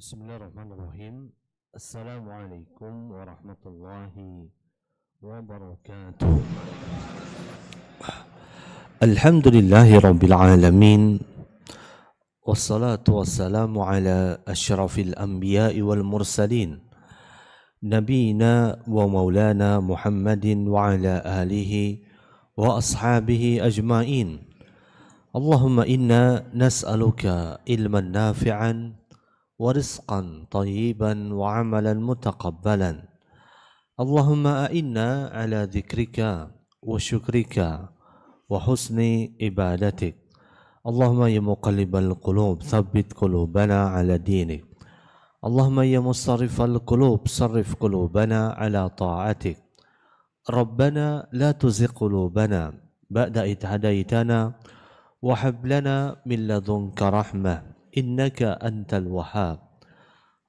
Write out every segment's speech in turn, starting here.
Bismillahirrahmanirrahim. Assalamualaikum warahmatullahi wabarakatuh. Alhamdulillahi rabbil alamin. Wassalatu wassalamu ala asyrafil anbiya'i wal mursalin. Nabiyina wa maulana Muhammadin wa ala alihi wa ashabihi ajma'in. Allahumma inna nas'aluka ilman nafi'an ورزقا طيبا وعملا متقبلا اللهم أئنا على ذكرك وشكرك وحسن عبادتك اللهم يا مقلب القلوب ثبت قلوبنا على دينك اللهم يا مصرف القلوب صرف قلوبنا على طاعتك ربنا لا تزغ قلوبنا بعد إذ هديتنا وهب لنا من لدنك رحمة إنك أنت الوهاب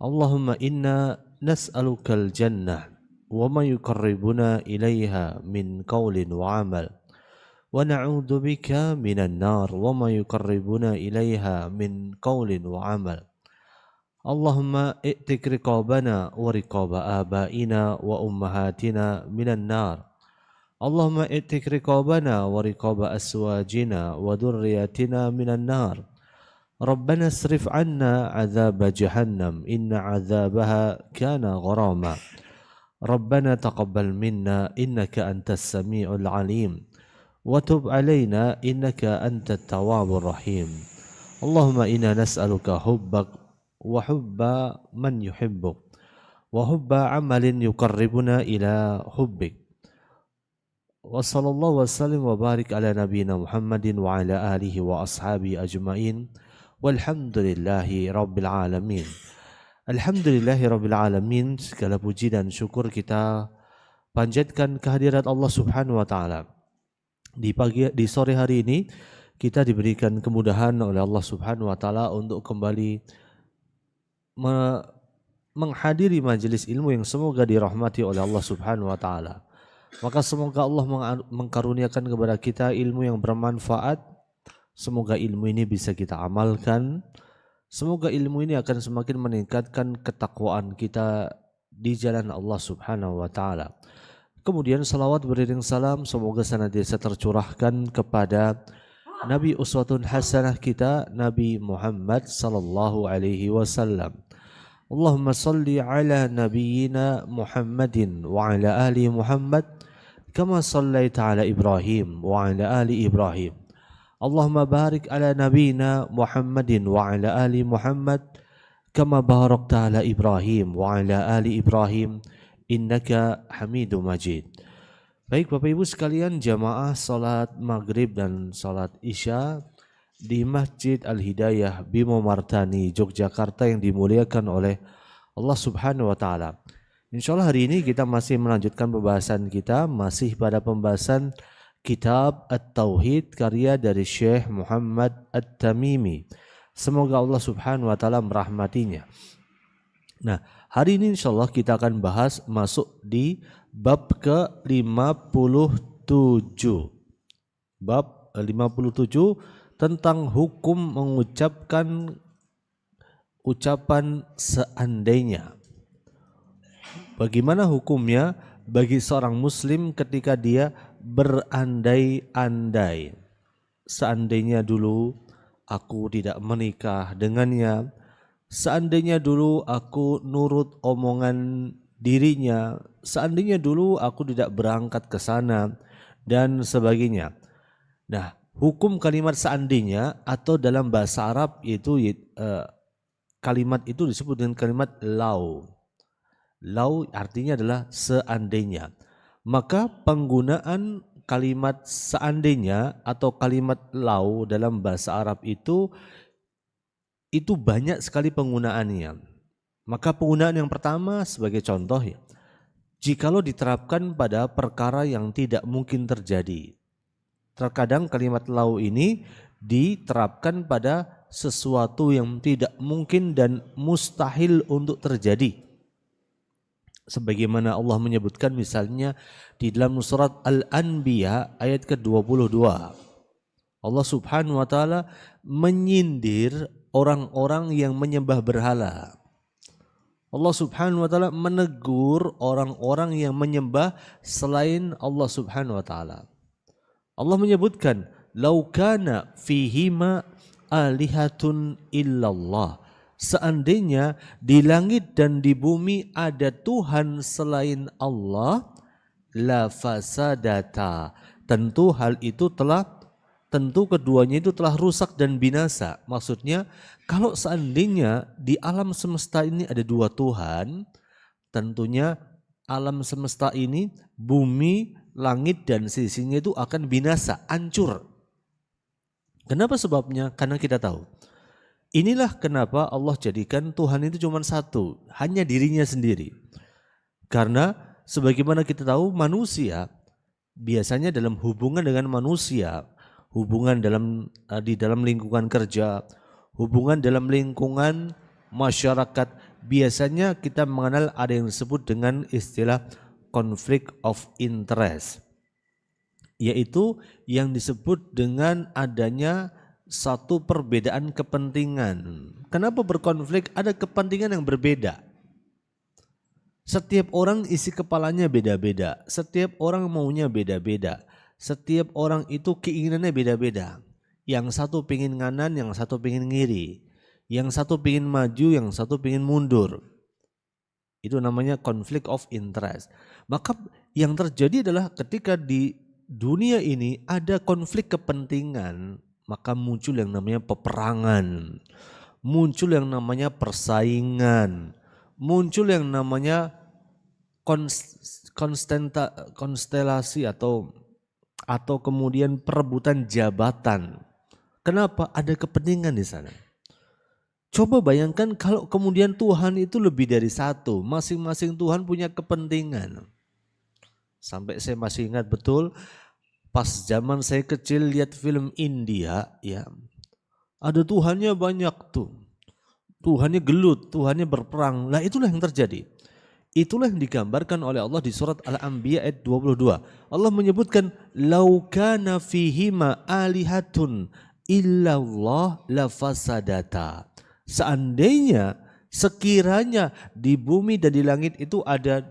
اللهم إنا نسألك الجنة وما يقربنا إليها من قول وعمل ونعوذ بك من النار وما يقربنا إليها من قول وعمل اللهم ائتك رقابنا ورقاب آبائنا وأمهاتنا من النار اللهم ائتك رقابنا ورقاب أزواجنا وذرياتنا من النار ربنا اصرف عنا عذاب جهنم إن عذابها كان غراما ربنا تقبل منا إنك أنت السميع العليم وتب علينا إنك أنت التواب الرحيم اللهم إنا نسألك حبك وحب من يحبك وحب عمل يقربنا إلى حبك وصلى الله وسلم وبارك على نبينا محمد وعلى آله وأصحابه أجمعين Walhamdulillahi Rabbil Alamin. Alhamdulillahi Rabbil Alamin. Segala puji dan syukur kita panjatkan kehadirat Allah Subhanahu wa Ta'ala. Di sore hari ini kita diberikan kemudahan oleh Allah Subhanahu wa Ta'ala untuk kembali menghadiri majelis ilmu yang semoga dirahmati oleh Allah Subhanahu wa Ta'ala. Maka semoga Allah mengkaruniakan kepada kita ilmu yang bermanfaat. Semoga ilmu ini bisa kita amalkan. Semoga ilmu ini akan semakin meningkatkan ketakwaan kita di jalan Allah Subhanahu wa Ta'ala. Kemudian salawat beriring salam semoga senantiasa tercurahkan kepada Nabi uswatun hasanah kita, Nabi Muhammad sallallahu alaihi wasallam. Allahumma salli ala nabiyyina Muhammadin wa ala ali Muhammad kama sallaita ala Ibrahim wa ala ali Ibrahim. Allahumma barik ala nabiyina Muhammadin wa ala ali Muhammad kama barakta ala Ibrahim wa ala ali Ibrahim innaka Hamidum Majid. Baik Bapak Ibu sekalian, jamaah salat maghrib dan salat isya di Masjid Al-Hidayah Bimo Martani Yogyakarta yang dimuliakan oleh Allah Subhanahu wa Ta'ala. Insyaallah hari ini kita masih melanjutkan pembahasan kita, masih pada pembahasan Kitab At-Tauhid karya dari Syekh Muhammad At-Tamimi. Semoga Allah Subhanahu wa Ta'ala merahmatinya. Nah, hari ini insyaallah kita akan bahas masuk di bab ke-57. Bab 57 tentang hukum mengucapkan ucapan seandainya. Bagaimana hukumnya bagi seorang muslim ketika dia berandai-andai, seandainya dulu aku tidak menikah dengannya, seandainya dulu aku nurut omongan dirinya, seandainya dulu aku tidak berangkat ke sana dan sebagainya. Nah, hukum kalimat seandainya atau dalam bahasa Arab itu kalimat itu disebut dengan kalimat lau. Lau artinya adalah seandainya. Maka penggunaan kalimat seandainya atau kalimat lau dalam bahasa Arab itu banyak sekali penggunaannya. Maka penggunaan yang pertama sebagai contoh ya, jikalau diterapkan pada perkara yang tidak mungkin terjadi. Terkadang kalimat lau ini diterapkan pada sesuatu yang tidak mungkin dan mustahil untuk terjadi. Sebagaimana Allah menyebutkan misalnya di dalam surat Al-Anbiya ayat ke-22. Allah Subhanahu wa Ta'ala menyindir orang-orang yang menyembah berhala. Allah Subhanahu wa taala menegur orang-orang yang menyembah selain Allah Subhanahu wa taala. Allah menyebutkan, "Lau kana fihima alihatun illallah." Seandainya di langit dan di bumi ada Tuhan selain Allah, la fasadata. Tentu keduanya itu telah rusak dan binasa. Maksudnya, kalau seandainya di alam semesta ini ada dua Tuhan, tentunya alam semesta ini, bumi, langit dan sisinya itu akan binasa, hancur. Kenapa sebabnya? Karena kita tahu. Inilah kenapa Allah jadikan Tuhan itu cuma satu, hanya dirinya sendiri. Karena sebagaimana kita tahu, manusia biasanya dalam hubungan dengan manusia, hubungan di dalam lingkungan kerja, hubungan dalam lingkungan masyarakat, biasanya kita mengenal ada yang disebut dengan istilah conflict of interest, yaitu yang disebut dengan adanya satu perbedaan kepentingan. Kenapa berkonflik? Ada kepentingan yang berbeda. Setiap orang isi kepalanya beda-beda, setiap orang maunya beda-beda. Setiap orang itu keinginannya beda-beda. Yang satu pingin nganan, yang satu pingin ngiri. Yang satu pingin maju, yang satu pingin mundur. Itu namanya conflict of interest. Maka yang terjadi adalah ketika di dunia ini ada konflik kepentingan, maka muncul yang namanya peperangan. Muncul yang namanya persaingan. Muncul yang namanya konstelasi atau kemudian perebutan jabatan. Kenapa? Ada kepentingan di sana. Coba bayangkan kalau kemudian Tuhan itu lebih dari satu, masing-masing Tuhan punya kepentingan. Sampai saya masih ingat betul, pas zaman saya kecil lihat film India, ya, ada Tuhannya banyak tuh, Tuhannya gelut, Tuhannya berperang. Lah itulah yang terjadi. Itulah yang digambarkan oleh Allah di surat Al-Anbiya ayat 22. Allah menyebutkan, "Lau kana fihima alihatun illallah la fasadata." Seandainya, sekiranya di bumi dan di langit itu ada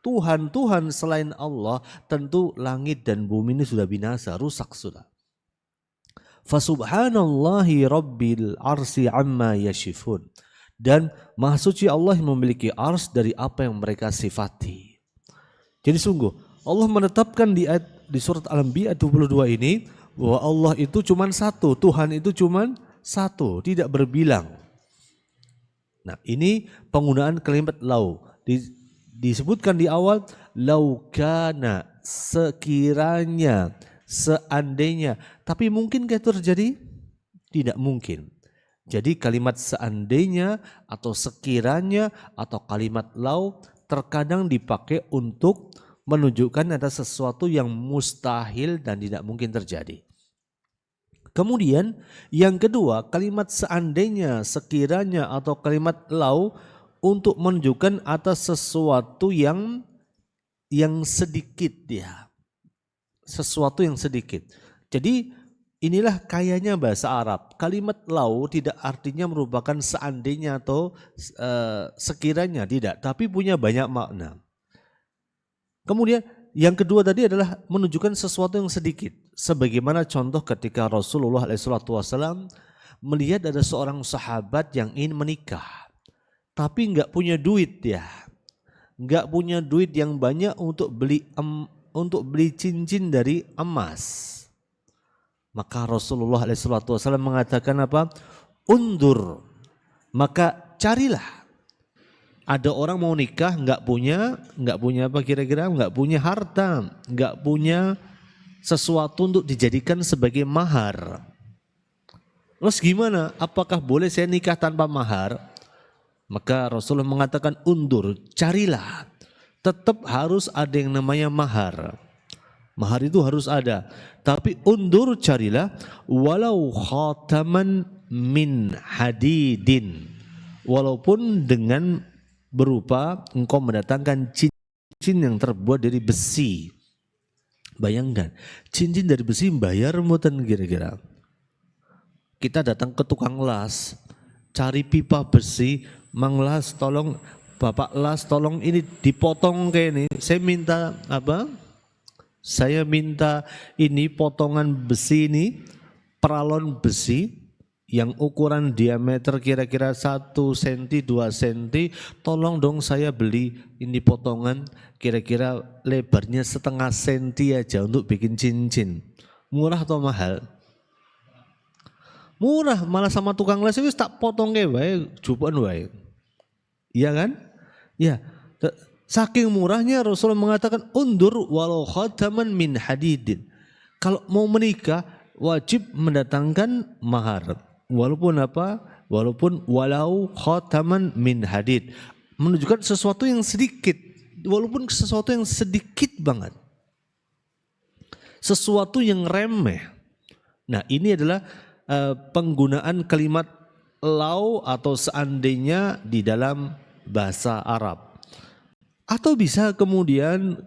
Tuhan-Tuhan selain Allah, tentu langit dan bumi ini sudah binasa, rusak sudah. Fasubhanallahi rabbil arsi amma yashifun. Dan Maha Suci Allah yang memiliki ars dari apa yang mereka sifati. Jadi sungguh Allah menetapkan di surat Al-Anbiya 22 ini bahwa Allah itu cuma satu, Tuhan itu cuma satu, tidak berbilang. Nah, ini penggunaan kalimat lau. Disebutkan di awal, laukana, sekiranya, seandainya. Tapi mungkinkah itu terjadi? Tidak mungkin. Jadi kalimat seandainya atau sekiranya atau kalimat lau terkadang dipakai untuk menunjukkan ada sesuatu yang mustahil dan tidak mungkin terjadi. Kemudian yang kedua, kalimat seandainya, sekiranya atau kalimat lau untuk menunjukkan atas sesuatu yang sedikit, ya. Sesuatu yang sedikit. Jadi inilah kayanya bahasa Arab. Kalimat lau tidak artinya merupakan seandainya atau sekiranya, tidak, tapi punya banyak makna. Kemudian yang kedua tadi adalah menunjukkan sesuatu yang sedikit. Sebagaimana contoh ketika Rasulullah SAW melihat ada seorang sahabat yang ingin menikah, tapi nggak punya duit, ya, nggak punya duit yang banyak untuk beli cincin dari emas. Maka Rasulullah SAW mengatakan apa? Undur, maka carilah. Ada orang mau nikah nggak punya apa kira-kira? Nggak punya harta, nggak punya sesuatu untuk dijadikan sebagai mahar. Terus gimana? Apakah boleh saya nikah tanpa mahar? Maka Rasulullah mengatakan undur, carilah. Tetap harus ada yang namanya mahar. Mahar itu harus ada. Tapi undur, carilah walau khataman min hadidin. Walaupun dengan berupa engkau mendatangkan cincin yang terbuat dari besi. Bayangkan, cincin dari besi bayar mutan kira-kira. Kita datang ke tukang las, cari pipa besi, Mang Las tolong, Bapak Las tolong ini dipotong kayak ini. Saya minta apa? Saya minta ini potongan besi ini, peralon besi yang ukuran diameter kira-kira 1 cm 2 cm, tolong dong saya beli ini potongan kira-kira lebarnya setengah senti aja untuk bikin cincin. Murah atau mahal? Murah, malah sama tukang les itu tak potong kayak wae, jupuan wae. Iya kan? Ya. Saking murahnya Rasulullah mengatakan undur walau khataman min hadidin. Kalau mau menikah wajib mendatangkan mahar. Walaupun apa? Walaupun walau khataman min hadid. Menunjukkan sesuatu yang sedikit. Walaupun sesuatu yang sedikit banget. Sesuatu yang remeh. Nah, ini adalah penggunaan kalimat lau atau seandainya di dalam bahasa Arab. Atau bisa kemudian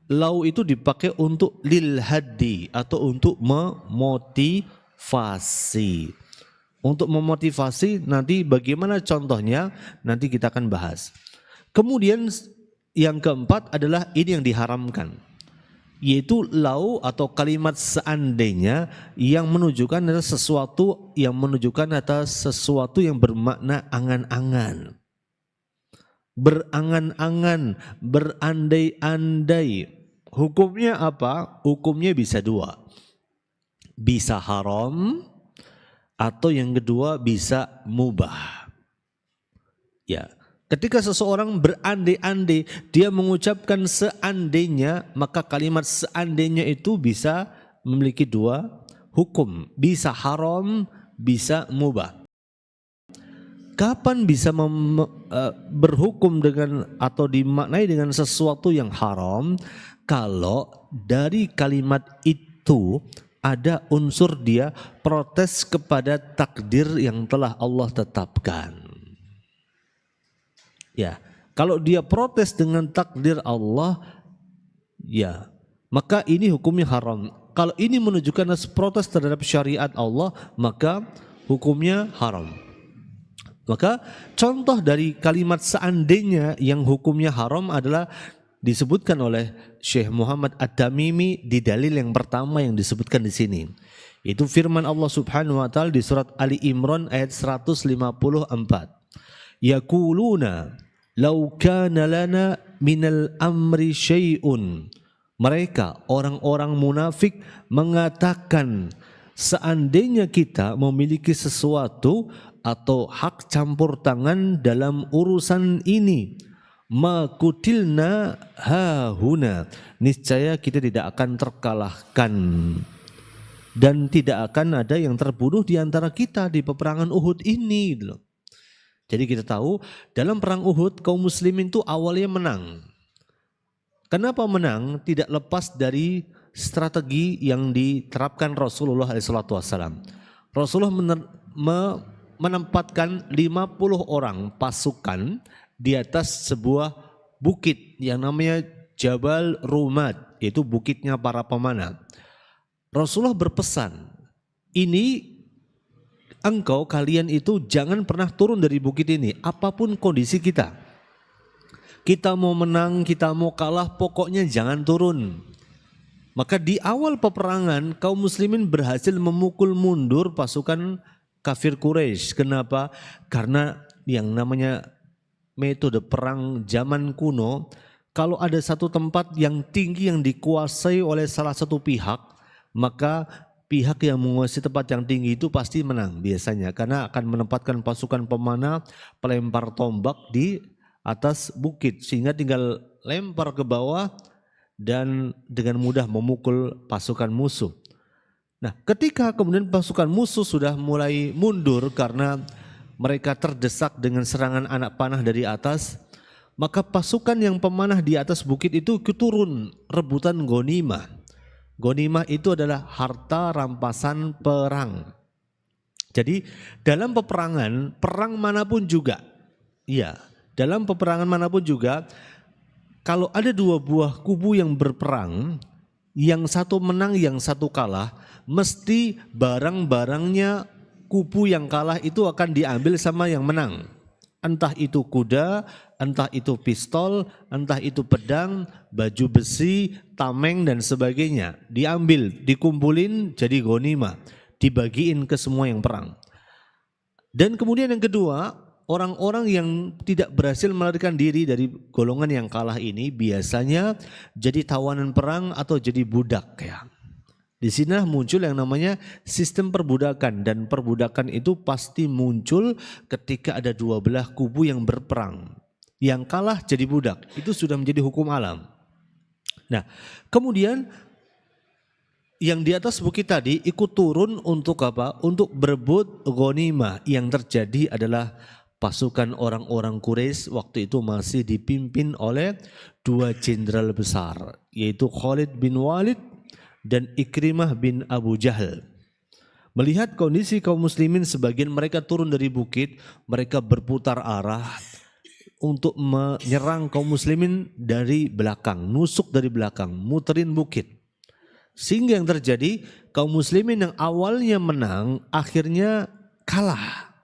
lau itu dipakai untuk lil haddi atau untuk memotivasi. Untuk memotivasi nanti bagaimana contohnya nanti kita akan bahas. Kemudian yang keempat adalah ini yang diharamkan. Yaitu lau atau kalimat seandainya yang menunjukkan ada sesuatu yang menunjukkan atas sesuatu yang bermakna angan-angan. Berangan-angan, berandai-andai. Hukumnya apa? Hukumnya bisa dua. Bisa haram atau yang kedua bisa mubah. Ya, ketika seseorang berandai-andai, dia mengucapkan seandainya, maka kalimat seandainya itu bisa memiliki dua hukum. Bisa haram, bisa mubah. Kapan bisa berhukum dengan atau dimaknai dengan sesuatu yang haram? Kalau dari kalimat itu ada unsur dia protes kepada takdir yang telah Allah tetapkan. Ya, kalau dia protes dengan takdir Allah, ya, maka ini hukumnya haram. Kalau ini menunjukkan protes terhadap syariat Allah, maka hukumnya haram. Maka contoh dari kalimat seandainya yang hukumnya haram adalah disebutkan oleh Syekh Muhammad At-Tamimi di dalil yang pertama yang disebutkan di sini. Itu firman Allah Subhanahu wa taala di surat Ali Imran ayat 154. Yaquluna law kana lana minal amri syai'un. Mereka orang-orang munafik mengatakan seandainya kita memiliki sesuatu atau hak campur tangan dalam urusan ini, makutilna hahuna, niscaya kita tidak akan terkalahkan dan tidak akan ada yang terbunuh di antara kita di peperangan Uhud ini. Jadi kita tahu dalam perang Uhud kaum muslimin itu awalnya menang. Kenapa menang? Tidak lepas dari strategi yang diterapkan Rasulullah SAW. Rasulullah menempatkan 50 orang pasukan di atas sebuah bukit yang namanya Jabal Rumad, yaitu bukitnya para pemanah. Rasulullah berpesan, ini kalian itu jangan pernah turun dari bukit ini, apapun kondisi kita. Kita mau menang, kita mau kalah, pokoknya jangan turun. Maka di awal peperangan kaum muslimin berhasil memukul mundur pasukan kafir Quraisy. Kenapa? Karena yang namanya metode perang zaman kuno, kalau ada satu tempat yang tinggi yang dikuasai oleh salah satu pihak, maka pihak yang menguasai tempat yang tinggi itu pasti menang biasanya, karena akan menempatkan pasukan pemanah pelempar tombak di atas bukit sehingga tinggal lempar ke bawah dan dengan mudah memukul pasukan musuh. Nah, ketika kemudian pasukan musuh sudah mulai mundur karena mereka terdesak dengan serangan anak panah dari atas, maka pasukan yang pemanah di atas bukit itu turun rebutan ghanimah. Ghanimah itu adalah harta rampasan perang. Jadi dalam peperangan, perang manapun juga, ya, dalam peperangan manapun juga, kalau ada dua buah kubu yang berperang, yang satu menang, yang satu kalah, mesti barang-barangnya kubu yang kalah itu akan diambil sama yang menang. Entah itu kuda, entah itu pistol, entah itu pedang, baju besi, tameng dan sebagainya. Diambil, dikumpulin jadi ghanimah, dibagiin ke semua yang perang. Dan kemudian yang kedua, orang-orang yang tidak berhasil melarikan diri dari golongan yang kalah ini biasanya jadi tawanan perang atau jadi budak ya. Di sini muncul yang namanya sistem perbudakan, dan perbudakan itu pasti muncul ketika ada dua belah kubu yang berperang. Yang kalah jadi budak, itu sudah menjadi hukum alam. Nah, kemudian yang di atas bukit tadi ikut turun untuk apa? Untuk berebut ghanimah. Yang terjadi adalah pasukan orang-orang Quraisy waktu itu masih dipimpin oleh dua jenderal besar, yaitu Khalid bin Walid dan Ikrimah bin Abu Jahal. Melihat kondisi kaum muslimin, sebagian mereka turun dari bukit, mereka berputar arah untuk menyerang kaum muslimin dari belakang, nusuk dari belakang, muterin bukit. Sehingga yang terjadi, kaum muslimin yang awalnya menang akhirnya kalah.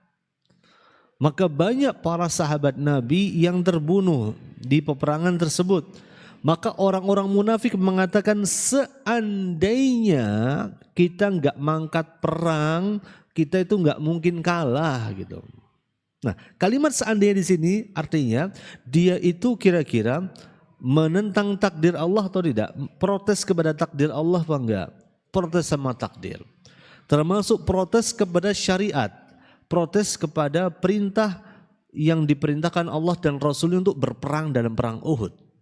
Maka banyak para sahabat Nabi yang terbunuh di peperangan tersebut. Maka orang-orang munafik mengatakan, seandainya kita nggak mangkat perang, kita itu nggak mungkin kalah gitu. Nah, kalimat seandainya di sini artinya dia itu kira-kira menentang takdir Allah atau tidak, protes kepada takdir Allah apa enggak, protes sama takdir, termasuk protes kepada syariat, protes kepada perintah yang diperintahkan Allah dan Rasulnya untuk berperang dalam perang Uhud.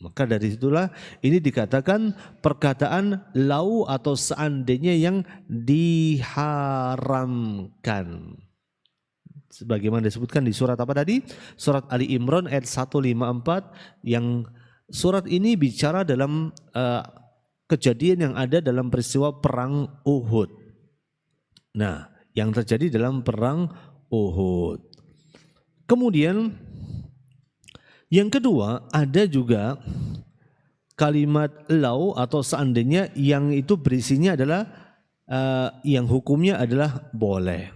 Maka dari situlah ini dikatakan perkataan lau atau seandainya yang diharamkan. Sebagaimana disebutkan di surat apa tadi? Surat Ali Imran ayat 154, yang surat ini bicara dalam kejadian yang ada dalam peristiwa perang Uhud. Nah, yang terjadi dalam perang Uhud. Kemudian yang kedua, ada juga kalimat lau atau seandainya yang itu berisinya adalah yang hukumnya adalah boleh.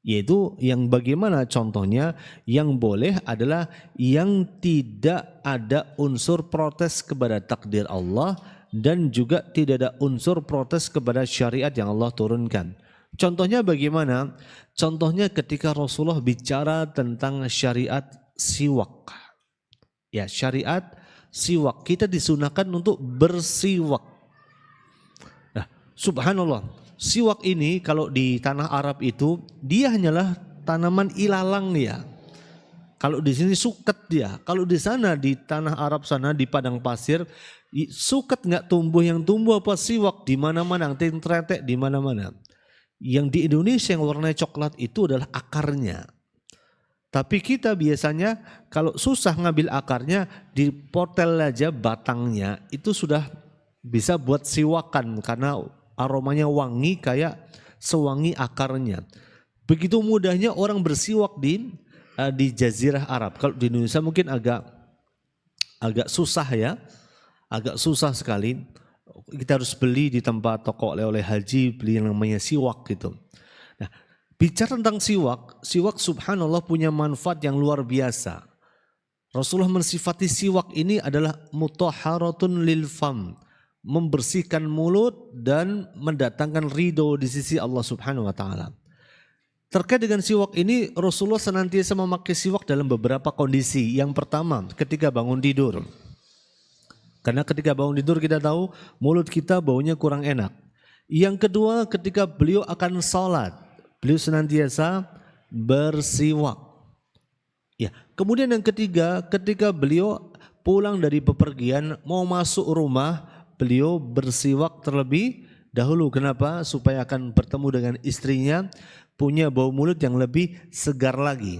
Yaitu yang bagaimana contohnya? Yang boleh adalah yang tidak ada unsur protes kepada takdir Allah dan juga tidak ada unsur protes kepada syariat yang Allah turunkan. Contohnya bagaimana? Contohnya ketika Rasulullah bicara tentang syariat siwak. Ya, syariat siwak, kita disunahkan untuk bersiwak. Nah, subhanallah, siwak ini kalau di tanah Arab itu dia hanyalah tanaman ilalang ya. Kalau di sini suket dia. Kalau di sana di tanah Arab sana di padang pasir, suket nggak tumbuh, yang tumbuh apa? Siwak di mana-mana, tretek di mana-mana. Yang di Indonesia yang warnanya coklat itu adalah akarnya. Tapi kita biasanya kalau susah ngambil akarnya, dipotel aja batangnya, itu sudah bisa buat siwakan karena aromanya wangi kayak sewangi akarnya. Begitu mudahnya orang bersiwak di Jazirah Arab. Kalau di Indonesia mungkin agak susah ya, agak susah sekali. Kita harus beli di tempat toko oleh-oleh haji, beli yang namanya siwak gitu. Nah, bicara tentang siwak, siwak subhanallah punya manfaat yang luar biasa. Rasulullah mensifati siwak ini adalah mutahharatun lil fam, membersihkan mulut dan mendatangkan ridho di sisi Allah Subhanahu wa taala. Terkait dengan siwak ini, Rasulullah senantiasa memakai siwak dalam beberapa kondisi. Yang pertama, ketika bangun tidur. Karena ketika bangun tidur kita tahu mulut kita baunya kurang enak. Yang kedua, ketika beliau akan sholat, beliau senantiasa bersiwak. Ya, kemudian yang ketiga, ketika beliau pulang dari bepergian mau masuk rumah, beliau bersiwak terlebih dahulu. Kenapa? Supaya akan bertemu dengan istrinya, punya bau mulut yang lebih segar lagi.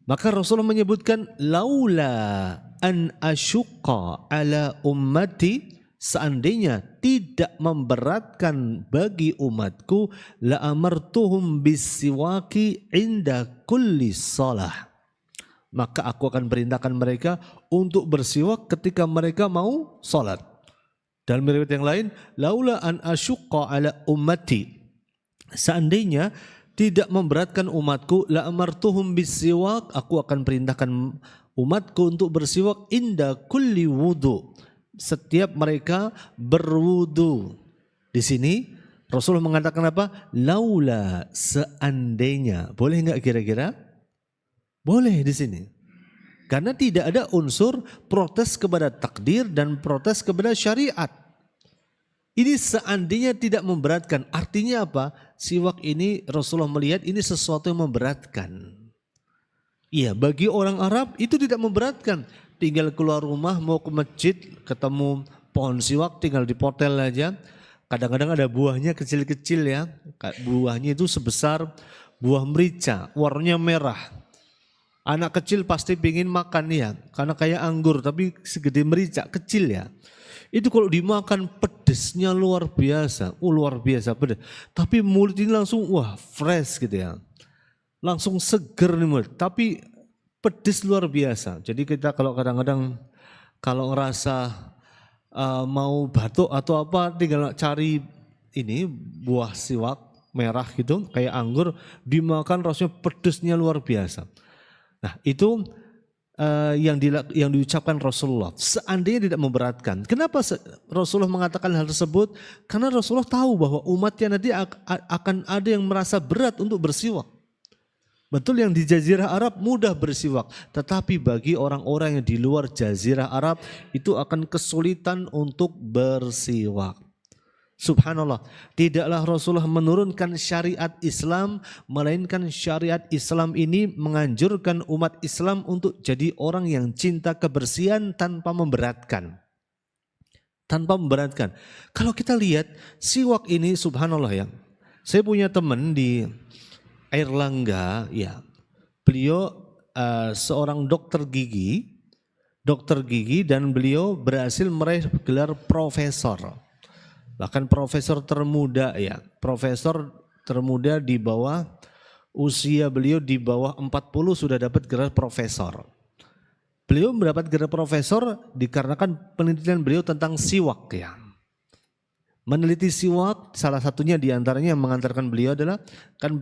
Maka Rasulullah menyebutkan, laula an asyuqa ala ummati, seandainya tidak memberatkan bagi umatku, la amartuhum bisiwaki inda kulli shalah, maka aku akan perintahkan mereka untuk bersiwak ketika mereka mau salat. Dalam riwayat yang lain, laula an asyuqa ala ummati, seandainya tidak memberatkan umatku, la amartuhum bisiwak, aku akan perintahkan umatku untuk bersiwak inda kulli wudu, setiap mereka berwudu. Di sini Rasulullah mengatakan apa? Laula, seandainya. Boleh enggak kira-kira? Boleh di sini. Karena tidak ada unsur protes kepada takdir dan protes kepada syariat. Ini seandainya tidak memberatkan. Artinya apa? Siwak ini Rasulullah melihat ini sesuatu yang memberatkan. Iya, bagi orang Arab itu tidak memberatkan. Tinggal keluar rumah mau ke masjid, ketemu pohon siwak, tinggal dipotel aja. Kadang-kadang ada buahnya kecil-kecil ya. Buahnya itu sebesar buah merica, warnanya merah. Anak kecil pasti pingin makan ya, karena kayak anggur tapi segede merica, kecil ya. Itu kalau dimakan pedesnya luar biasa, luar biasa pedas. Tapi mulut ini langsung wah fresh gitu ya. Langsung seger nih mulut, tapi pedes luar biasa. Jadi kita kalau kadang-kadang kalau ngerasa mau batuk atau apa tinggal cari ini buah siwak merah gitu kayak anggur, dimakan rasanya pedesnya luar biasa. Nah itu yang diucapkan Rasulullah, seandainya tidak memberatkan. Kenapa Rasulullah mengatakan hal tersebut? Karena Rasulullah tahu bahwa umatnya nanti akan ada yang merasa berat untuk bersiwak. Betul, yang di Jazirah Arab mudah bersiwak, tetapi bagi orang-orang yang di luar Jazirah Arab itu akan kesulitan untuk bersiwak. Subhanallah, tidaklah Rasulullah menurunkan syariat Islam, melainkan syariat Islam ini menganjurkan umat Islam untuk jadi orang yang cinta kebersihan tanpa memberatkan. Tanpa memberatkan. Kalau kita lihat siwak ini subhanallah ya. Saya punya teman di Airlangga ya. Beliau seorang dokter gigi dan beliau berhasil meraih gelar profesor. Bahkan profesor termuda ya, profesor termuda di bawah usia beliau di bawah 40 sudah dapat gelar profesor. Beliau mendapat gelar profesor dikarenakan penelitian beliau tentang siwak ya. Meneliti siwak salah satunya diantaranya yang mengantarkan beliau adalah kan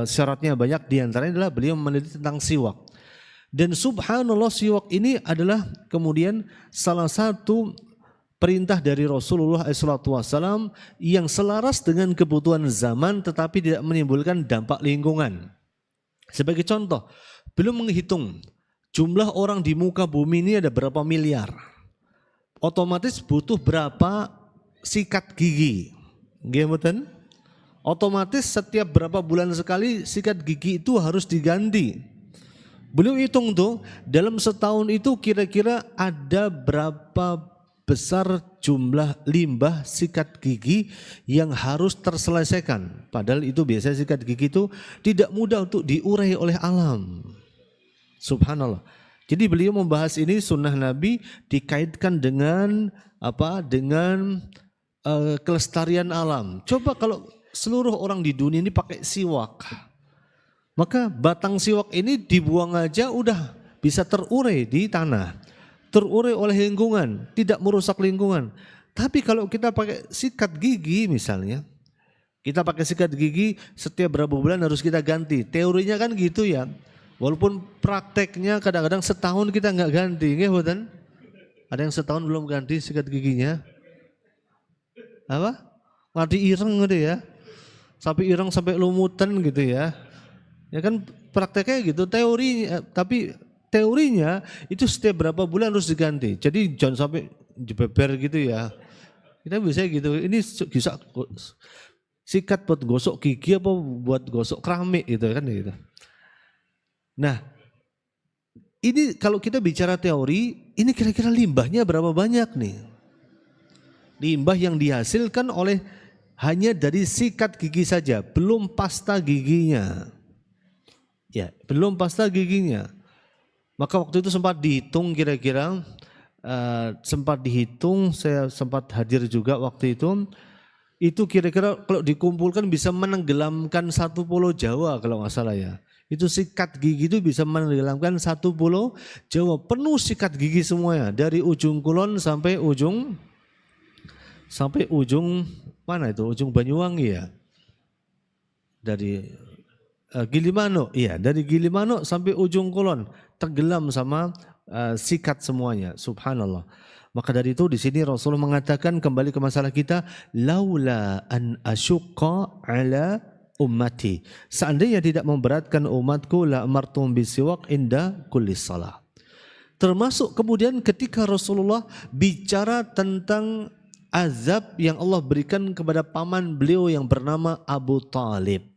syaratnya banyak, diantaranya adalah beliau meneliti tentang siwak. Dan subhanallah siwak ini adalah kemudian salah satu perintah dari Rasulullah SAW yang selaras dengan kebutuhan zaman tetapi tidak menimbulkan dampak lingkungan. Sebagai contoh, belum menghitung jumlah orang di muka bumi ini ada berapa miliar. Otomatis butuh berapa sikat gigi. Gimana? Otomatis setiap berapa bulan sekali sikat gigi itu harus diganti. Belum hitung tuh dalam setahun itu kira-kira ada berapa besar jumlah limbah sikat gigi yang harus terselesaikan. Padahal itu biasanya sikat gigi itu tidak mudah untuk diurai oleh alam. Subhanallah. Jadi beliau membahas ini sunnah Nabi dikaitkan dengan apa? Dengan kelestarian alam. Coba kalau seluruh orang di dunia ini pakai siwak, maka batang siwak ini dibuang aja udah bisa terurai di tanah. Terurai oleh lingkungan, tidak merusak lingkungan. Tapi kalau kita pakai sikat gigi misalnya, kita pakai sikat gigi setiap berapa bulan harus kita ganti. Teorinya kan gitu ya. Walaupun prakteknya kadang-kadang setahun kita nggak ganti, nggih mboten? Ada yang setahun belum ganti sikat giginya? Apa? Nganti ireng gitu ya. Sampai ireng sampai lumutan gitu ya. Ya kan prakteknya gitu, teori tapi teorinya itu setiap berapa bulan harus diganti. Jadi jangan sampai jebeber gitu ya. Kita bisa gitu. Ini bisa sikat buat gosok gigi apa buat gosok keramik gitu kan gitu. Nah, ini kalau kita bicara teori, ini kira-kira limbahnya berapa banyak nih? Limbah yang dihasilkan oleh hanya dari sikat gigi saja, belum pasta giginya. Ya, belum pasta giginya. Maka waktu itu sempat dihitung kira-kira, saya sempat hadir juga waktu itu kira-kira kalau dikumpulkan bisa menenggelamkan satu pulau Jawa kalau nggak salah ya. Itu sikat gigi itu bisa menenggelamkan satu pulau Jawa, penuh sikat gigi semuanya, dari ujung kulon sampai ujung mana itu, ujung Banyuwangi ya. Dari Gilimanuk, iya dari Gilimanuk sampai ujung Kulon tenggelam sama sikat semuanya. Subhanallah. Maka dari itu di sini Rasulullah mengatakan, kembali ke masalah kita, laula an asyqa ala ummati. Seandainya tidak memberatkan umatku, la amartum bisiwak inda kulli salah. Termasuk kemudian ketika Rasulullah bicara tentang azab yang Allah berikan kepada paman beliau yang bernama Abu Talib.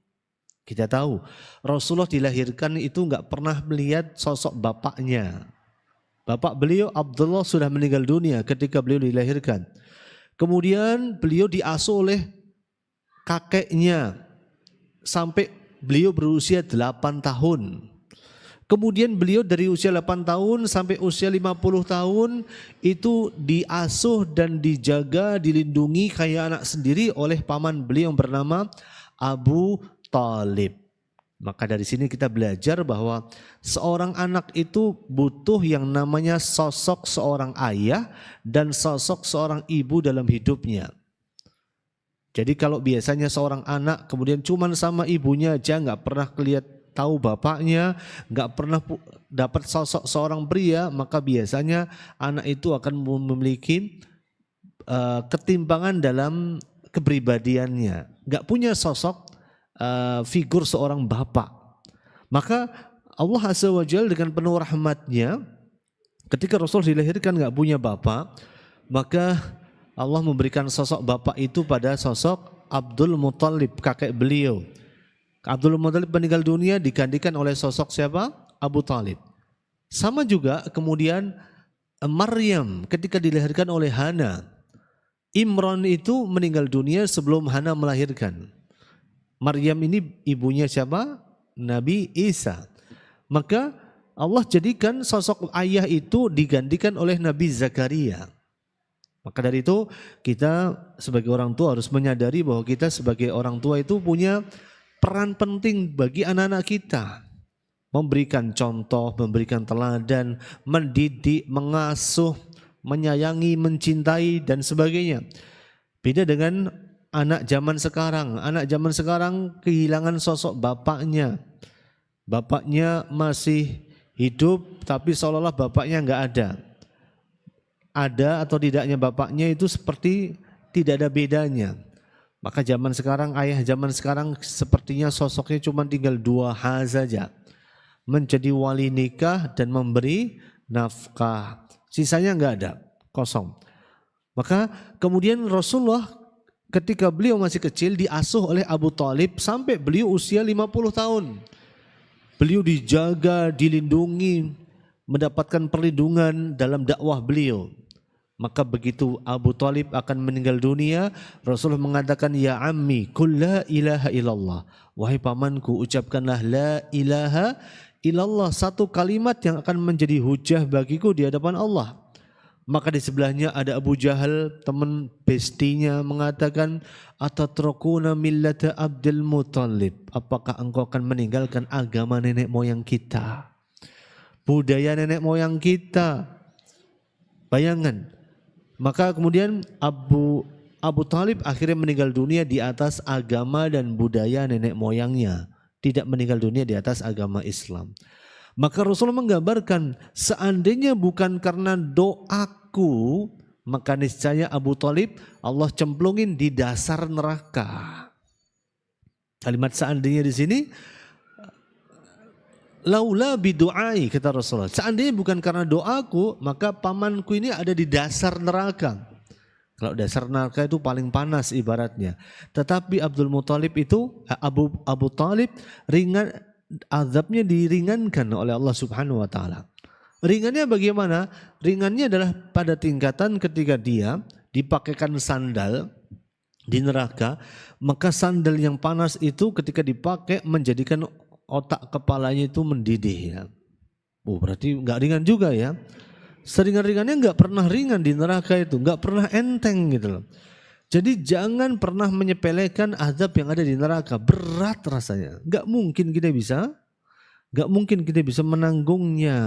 Kita tahu Rasulullah dilahirkan itu enggak pernah melihat sosok bapaknya. Bapak beliau Abdullah sudah meninggal dunia ketika beliau dilahirkan. Kemudian beliau diasuh oleh kakeknya sampai beliau berusia 8 tahun. Kemudian beliau dari usia 8 tahun sampai usia 50 tahun itu diasuh dan dijaga, dilindungi kayak anak sendiri oleh paman beliau yang bernama Abu Talib. Maka dari sini kita belajar bahwa seorang anak itu butuh yang namanya sosok seorang ayah dan sosok seorang ibu dalam hidupnya. Jadi kalau biasanya seorang anak kemudian cuman sama ibunya aja, nggak pernah tahu bapaknya, nggak pernah dapat sosok seorang pria, maka biasanya anak itu akan memiliki ketimpangan dalam kepribadiannya, nggak punya sosok figur seorang bapak. Maka Allah Azza wa Jalla dengan penuh rahmatnya, ketika Rasul dilahirkan nggak punya bapak, maka Allah memberikan sosok bapak itu pada sosok Abdul Muthalib, kakek beliau. Abdul Muthalib meninggal dunia digantikan oleh sosok siapa? Abu Talib. Sama juga kemudian Maryam ketika dilahirkan oleh Hana. Imran itu meninggal dunia sebelum Hana melahirkan. Maryam ini ibunya siapa? Nabi Isa. Maka Allah jadikan sosok ayah itu digantikan oleh Nabi Zakaria. Maka dari itu kita sebagai orang tua harus menyadari bahwa kita sebagai orang tua itu punya peran penting bagi anak-anak kita. Memberikan contoh, memberikan teladan, mendidik, mengasuh, menyayangi, mencintai dan sebagainya. Beda dengan anak zaman sekarang. Anak zaman sekarang kehilangan sosok bapaknya. Bapaknya masih hidup tapi seolah-olah bapaknya enggak ada. Ada atau tidaknya bapaknya itu seperti tidak ada bedanya. Maka zaman sekarang, ayah zaman sekarang sepertinya sosoknya cuma tinggal 2 hal saja. Menjadi wali nikah dan memberi nafkah. Sisanya enggak ada, kosong. Maka kemudian Rasulullah ketika beliau masih kecil diasuh oleh Abu Talib sampai beliau usia 50 tahun. Beliau dijaga, dilindungi, mendapatkan perlindungan dalam dakwah beliau. Maka begitu Abu Talib akan meninggal dunia, Rasulullah mengatakan, ya ammi, qul la ilaha illallah. Wahai pamanku, ucapkanlah la ilaha illallah, satu kalimat yang akan menjadi hujah bagiku di hadapan Allah. Maka di sebelahnya ada Abu Jahal, teman bestinya, mengatakan, atatrukuna millata Abdul Muthalib. Apakah engkau akan meninggalkan agama nenek moyang kita, budaya nenek moyang kita? Bayangan. Maka kemudian Abu Talib akhirnya meninggal dunia di atas agama dan budaya nenek moyangnya, tidak meninggal dunia di atas agama Islam. Maka Rasulullah menggambarkan, seandainya bukan karena doaku, maka niscaya Abu Talib Allah cemplungin di dasar neraka. Kalimat seandainya di sini, laula bidu'ai, kata Rasulullah. Seandainya bukan karena doaku, maka pamanku ini ada di dasar neraka. Kalau dasar neraka itu paling panas ibaratnya. Tetapi Abdul Muthalib itu, Abu Talib ringan, azabnya diringankan oleh Allah Subhanahu wa taala. Ringannya bagaimana? Ringannya adalah pada tingkatan ketika dia dipakaikan sandal di neraka, maka sandal yang panas itu ketika dipakai menjadikan otak kepalanya itu mendidih ya. Berarti enggak ringan juga ya. Seringan-ringannya enggak pernah ringan di neraka itu, enggak pernah enteng gitu loh. Jadi jangan pernah menyepelekan azab yang ada di neraka, berat rasanya. Enggak mungkin kita bisa menanggungnya.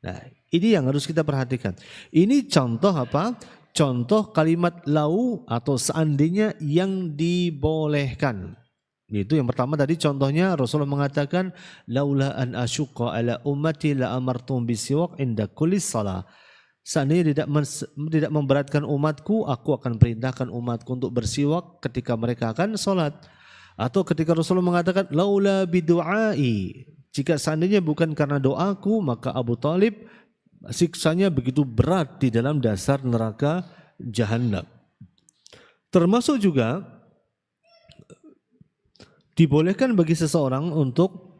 Nah, ini yang harus kita perhatikan. Ini contoh apa? Contoh kalimat lau atau seandainya yang dibolehkan. Itu yang pertama tadi contohnya Rasulullah mengatakan laula an asyqa ala ummati la amartum bisiwak inda kulli shalah. Seandainya tidak memberatkan umatku, aku akan perintahkan umatku untuk bersiwak ketika mereka akan sholat. Atau ketika Rasulullah mengatakan laula bidu'ai, jika seandainya bukan karena doaku, maka Abu Talib siksanya begitu berat di dalam dasar neraka Jahannam. Termasuk juga dibolehkan bagi seseorang untuk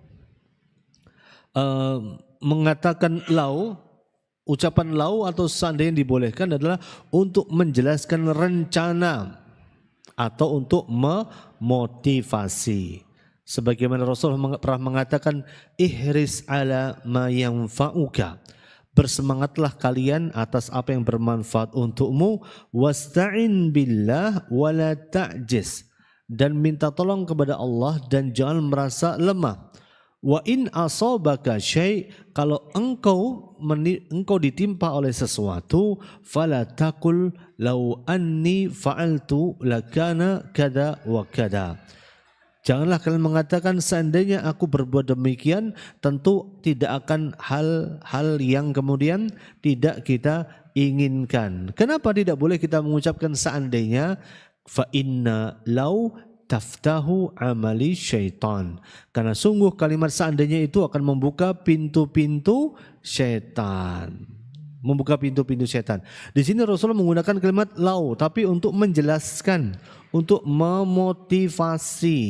mengatakan lau, ucapan lau atau seandainya dibolehkan adalah untuk menjelaskan rencana atau untuk memotivasi. Sebagaimana Rasulullah pernah mengatakan ihris ala ma yanfa'uka, bersemangatlah kalian atas apa yang bermanfaat untukmu, wasta'in billah wala ta'jiz, dan minta tolong kepada Allah dan jangan merasa lemah. Wa in asabaka syai', kalau engkau ditimpa oleh sesuatu, fala taqul law anni fa'altu lakana kada wa kada. Janganlah kalian mengatakan seandainya aku berbuat demikian, tentu tidak akan hal-hal yang kemudian tidak kita inginkan. Kenapa tidak boleh kita mengucapkan seandainya? Fa inna law taftahu amali syaitan, karena sungguh kalimat seandainya itu akan membuka pintu-pintu syaitan. Membuka pintu-pintu syaitan. Di sini Rasulullah menggunakan kalimat lau, tapi untuk menjelaskan, untuk memotivasi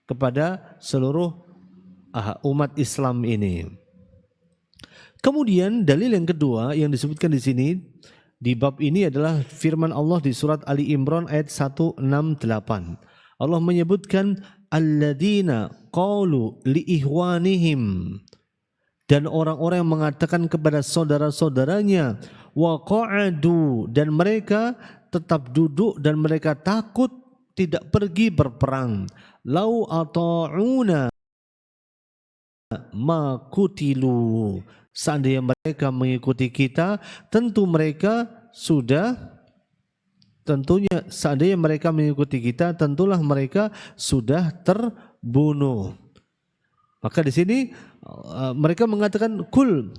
kepada seluruh umat Islam ini. Kemudian dalil yang kedua yang disebutkan di sini di bab ini adalah firman Allah di surat Ali Imran ayat 168. Allah menyebutkan alladzina qalu li ihwanihim, dan orang-orang yang mengatakan kepada saudara-saudaranya, wa qa'adu, dan mereka tetap duduk dan mereka takut tidak pergi berperang, lau ata'una ma kutilu, seandainya mereka mengikuti kita, seandainya mereka mengikuti kita, tentulah mereka sudah terbunuh. Maka di sini mereka mengatakan kul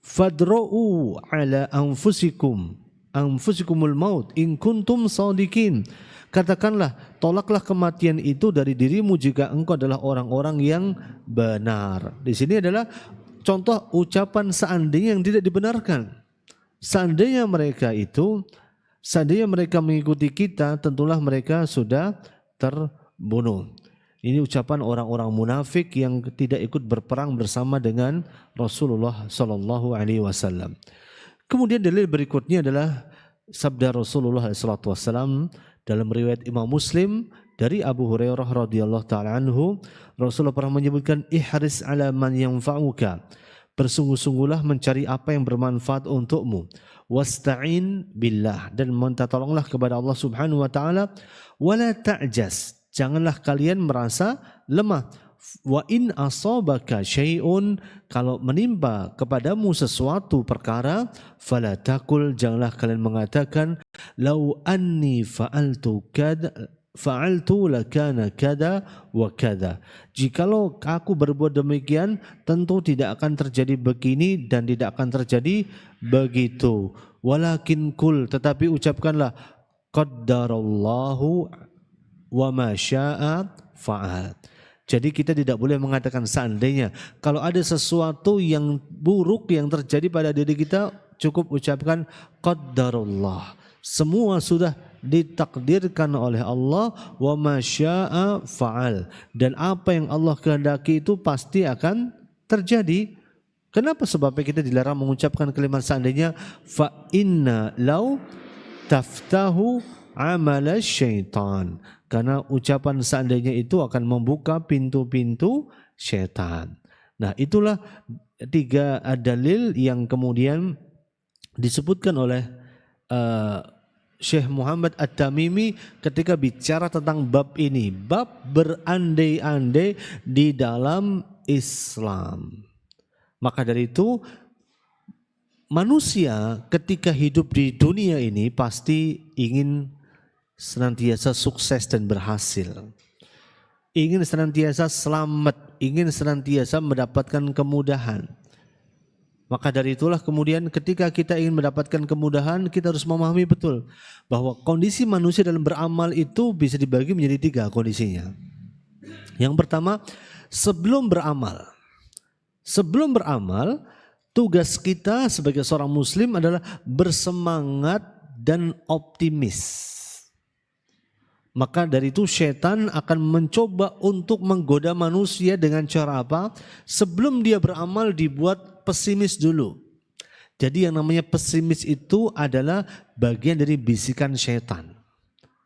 fadra'u ala anfusikumul maut in kuntum shadiqin. Katakanlah, tolaklah kematian itu dari dirimu jika engkau adalah orang-orang yang benar. Di sini adalah contoh ucapan seandainya yang tidak dibenarkan. Seandainya mereka mengikuti kita, tentulah mereka sudah terbunuh. Ini ucapan orang-orang munafik yang tidak ikut berperang bersama dengan Rasulullah sallallahu alaihi wasallam. Kemudian dalil berikutnya adalah sabda Rasulullah sallallahu alaihi wasallam dalam riwayat Imam Muslim dari Abu Hurairah radhiyallahu taala anhu. Rasulullah pernah menyebutkan ihris ala man yanfa'uka, bersungguh-sungguhlah mencari apa yang bermanfaat untukmu, wasta'in billah, dan minta tolonglah kepada Allah Subhanahu wa taala, wala ta'jas, janganlah kalian merasa lemah. Wa in asabaka syai'un, kalau menimpa kepadamu sesuatu perkara, fala taqul, janganlah kalian mengatakan lau anni fa'altu lakana kada wa kada, jikalau aku berbuat demikian tentu tidak akan terjadi begini dan tidak akan terjadi begitu. Walakin kul, tetapi ucapkanlah qaddarallahu wa ma syaa fa'al. Jadi kita tidak boleh mengatakan seandainya. Kalau ada sesuatu yang buruk yang terjadi pada diri kita, cukup ucapkan qaddarullah. Semua sudah ditakdirkan oleh Allah, wa ma syaa fa'al, dan apa yang Allah kehendaki itu pasti akan terjadi. Kenapa? Sebabnya kita dilarang mengucapkan kalimat seandainya. Fa inna law taftahu amala syaitan, karena ucapan seandainya itu akan membuka pintu-pintu syaitan. Nah, itulah tiga dalil yang kemudian disebutkan oleh Syekh Muhammad At-Tamimi ketika bicara tentang bab ini, bab berandai-andai di dalam Islam. Maka dari itu manusia ketika hidup di dunia ini pasti ingin senantiasa sukses dan berhasil. ingin senantiasa selamat, ingin senantiasa mendapatkan kemudahan. Maka dari itulah kemudian ketika kita ingin mendapatkan kemudahan, kita harus memahami betul bahwa kondisi manusia dalam beramal itu bisa dibagi menjadi 3 kondisinya. Yang pertama, sebelum beramal. Sebelum beramal, tugas kita sebagai seorang muslim adalah bersemangat dan optimis. Maka dari itu setan akan mencoba untuk menggoda manusia dengan cara apa? Sebelum dia beramal dibuat pesimis dulu. Jadi yang namanya pesimis itu adalah bagian dari bisikan setan.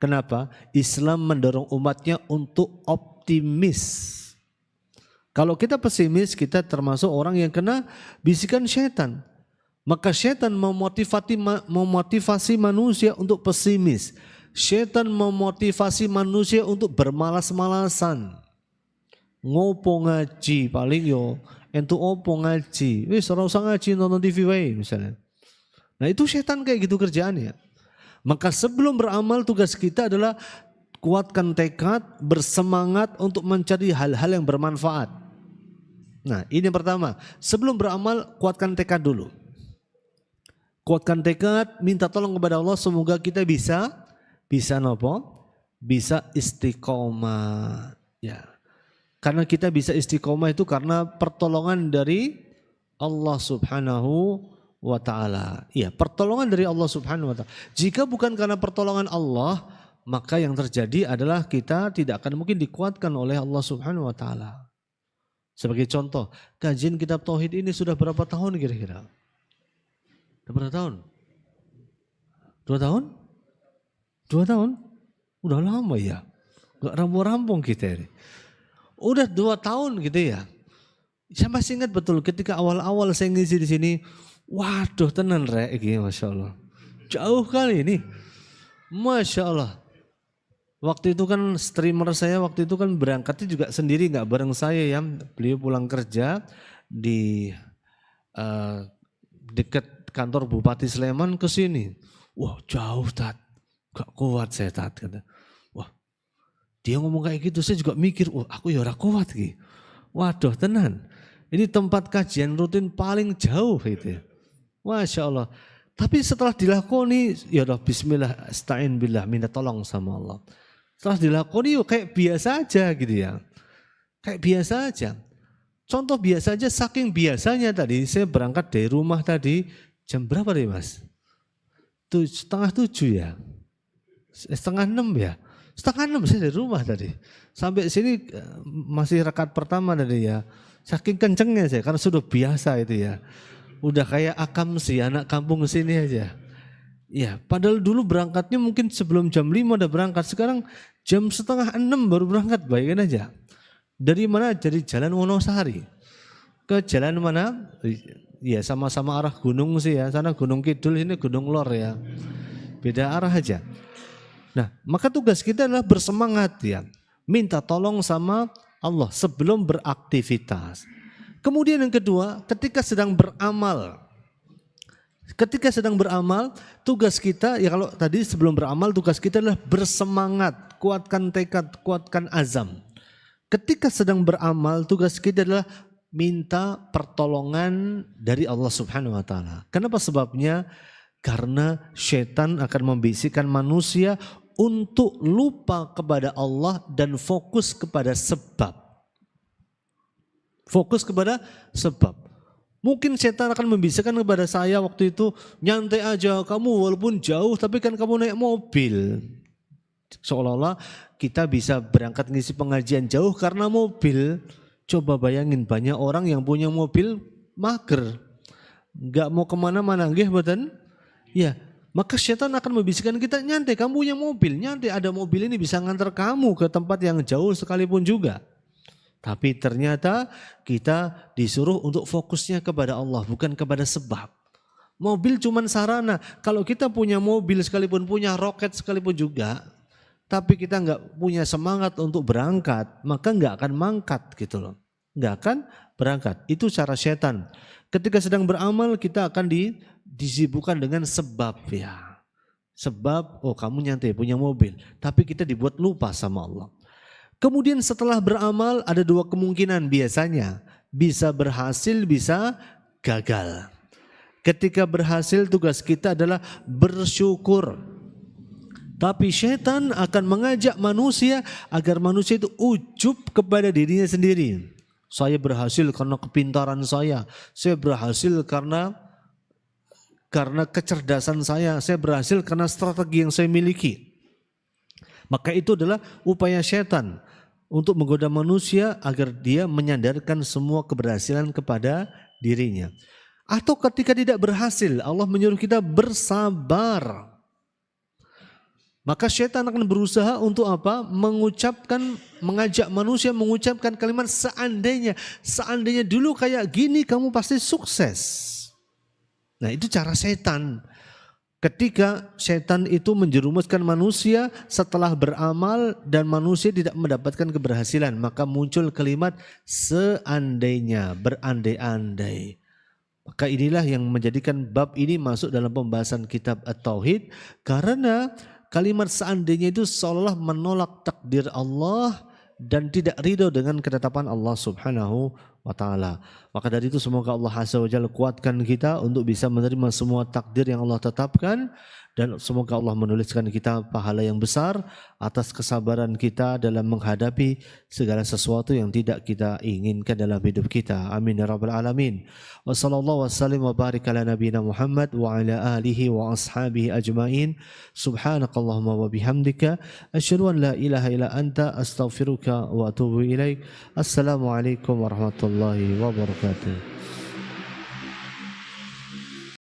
Kenapa? Islam mendorong umatnya untuk optimis. Kalau kita pesimis, kita termasuk orang yang kena bisikan setan. Maka setan memotivasi manusia untuk pesimis. Setan memotivasi manusia untuk bermalas-malasan. Ngopo ngaji paling yo entuk opo ngaji. Wis ora usah ngaji nonton TV wae misalnya. Nah, itu setan kayak gitu kerjaannya. Maka sebelum beramal tugas kita adalah kuatkan tekad, bersemangat untuk mencari hal-hal yang bermanfaat. Nah, ini yang pertama. Sebelum beramal kuatkan tekad dulu. Kuatkan tekad, minta tolong kepada Allah semoga kita bisa nopo? Bisa istiqomah. Ya. Karena kita bisa istiqomah itu karena pertolongan dari Allah Subhanahu wa taala. Iya, pertolongan dari Allah Subhanahu wa taala. Jika bukan karena pertolongan Allah, maka yang terjadi adalah kita tidak akan mungkin dikuatkan oleh Allah Subhanahu wa taala. Sebagai contoh, kajian kitab tauhid ini sudah berapa tahun kira-kira? Sudah berapa tahun? 2 tahun? 2 tahun? Udah lama ya. Gak rampung-rampung kita ini. Udah 2 tahun gitu ya. Saya masih ingat betul ketika awal-awal saya ngisi di sini. Waduh tenan rek iki Masya Allah. Jauh kali ini. Masya Allah. Waktu itu kan streamer saya waktu itu kan berangkatnya juga sendiri gak bareng saya ya. Beliau pulang kerja di dekat kantor Bupati Sleman ke sini. Wah jauh Tat. Gak kuat saya Tat kata. Wah dia ngomong kayak gitu saya juga mikir, wah aku ya ora kuat gitu. Waduh tenan. Ini tempat kajian rutin paling jauh gitu ya. Masya Allah. Tapi setelah dilakoni, ya udah bismillah astagfirullah billah, minta tolong sama Allah. Setelah dilakoni yuk kayak biasa aja gitu ya. Kayak biasa aja. Contoh biasa aja saking biasanya tadi saya berangkat dari rumah tadi jam berapa deh Mas? 6:30 ya. 5:30 ya. 5:30 saya dari rumah tadi. Sampai sini masih rakaat pertama tadi ya. Saking kencengnya saya karena sudah biasa itu ya. Udah kayak akam sih anak kampung sini aja. Ya, padahal dulu berangkatnya mungkin sebelum jam 5 udah berangkat. Sekarang jam 5:30 baru berangkat, bayangin aja. Dari mana? Dari Jalan Wonosari. Ke jalan mana? Ya sama-sama arah gunung sih ya. Sana Gunung Kidul, sini Gunung Lor ya. Beda arah aja. Nah, maka tugas kita adalah bersemangat ya. Minta tolong sama Allah sebelum beraktivitas. Kemudian yang kedua, ketika sedang beramal. Ketika sedang beramal, tugas kita, ya kalau tadi sebelum beramal, tugas kita adalah bersemangat, kuatkan tekad, kuatkan azam. Ketika sedang beramal, tugas kita adalah minta pertolongan dari Allah Subhanahu wa taala. Kenapa sebabnya? Karena setan akan membisikkan manusia untuk lupa kepada Allah dan fokus kepada sebab. Fokus kepada sebab. Mungkin setan akan membisikkan kepada saya waktu itu, nyantai aja kamu walaupun jauh tapi kan kamu naik mobil. Seolah-olah kita bisa berangkat ngisi pengajian jauh karena mobil. Coba bayangin banyak orang yang punya mobil mager. Gak mau kemana-mana, nggih mboten? Ya, maka setan akan membisikkan kita, nyantai kamu punya mobil, nyantai ada mobil ini bisa ngantar kamu ke tempat yang jauh sekalipun juga. Tapi ternyata kita disuruh untuk fokusnya kepada Allah, bukan kepada sebab. Mobil cuman sarana. Kalau kita punya mobil sekalipun, punya roket sekalipun juga, tapi kita nggak punya semangat untuk berangkat, maka nggak akan mangkat gitu loh. Nggak akan berangkat. Itu cara setan. Ketika sedang beramal kita akan disibukkan dengan sebab ya. Sebab, oh kamu nyantai punya mobil, tapi kita dibuat lupa sama Allah. Kemudian setelah beramal ada dua kemungkinan biasanya. Bisa berhasil, bisa gagal. Ketika berhasil tugas kita adalah bersyukur. Tapi syaitan akan mengajak manusia agar manusia itu ujub kepada dirinya sendiri. Saya berhasil karena kepintaran saya berhasil karena kecerdasan saya berhasil karena strategi yang saya miliki. Maka itu adalah upaya syaitan untuk menggoda manusia agar dia menyandarkan semua keberhasilan kepada dirinya. Atau ketika tidak berhasil, Allah menyuruh kita bersabar. Maka syaitan akan berusaha untuk apa? Mengajak manusia mengucapkan kalimat seandainya dulu kayak gini kamu pasti sukses. Nah, itu cara syaitan. Ketika syaitan itu menjerumuskan manusia setelah beramal dan manusia tidak mendapatkan keberhasilan, maka muncul kalimat seandainya, berandai-andai. Maka inilah yang menjadikan bab ini masuk dalam pembahasan kitab At-Tauhid, karena kalimat seandainya itu seolah menolak takdir Allah dan tidak ridho dengan ketetapan Allah Subhanahu wa ta'ala. Maka dari itu semoga Allah Azza wa Jalla kuatkan kita untuk bisa menerima semua takdir yang Allah tetapkan, dan semoga Allah menuliskan kita pahala yang besar atas kesabaran kita dalam menghadapi segala sesuatu yang tidak kita inginkan dalam hidup kita. Amin ya rabbal alamin. Wa sallallahu wasallim wa barik ala nabiyina Muhammad wa ala alihi wa ashabihi ajmain. Subhanakallahumma wa bihamdika asyhadu an la ilaha illa anta astaghfiruka wa atubu ilaik. Assalamualaikum warahmatullahi wabarakatuh.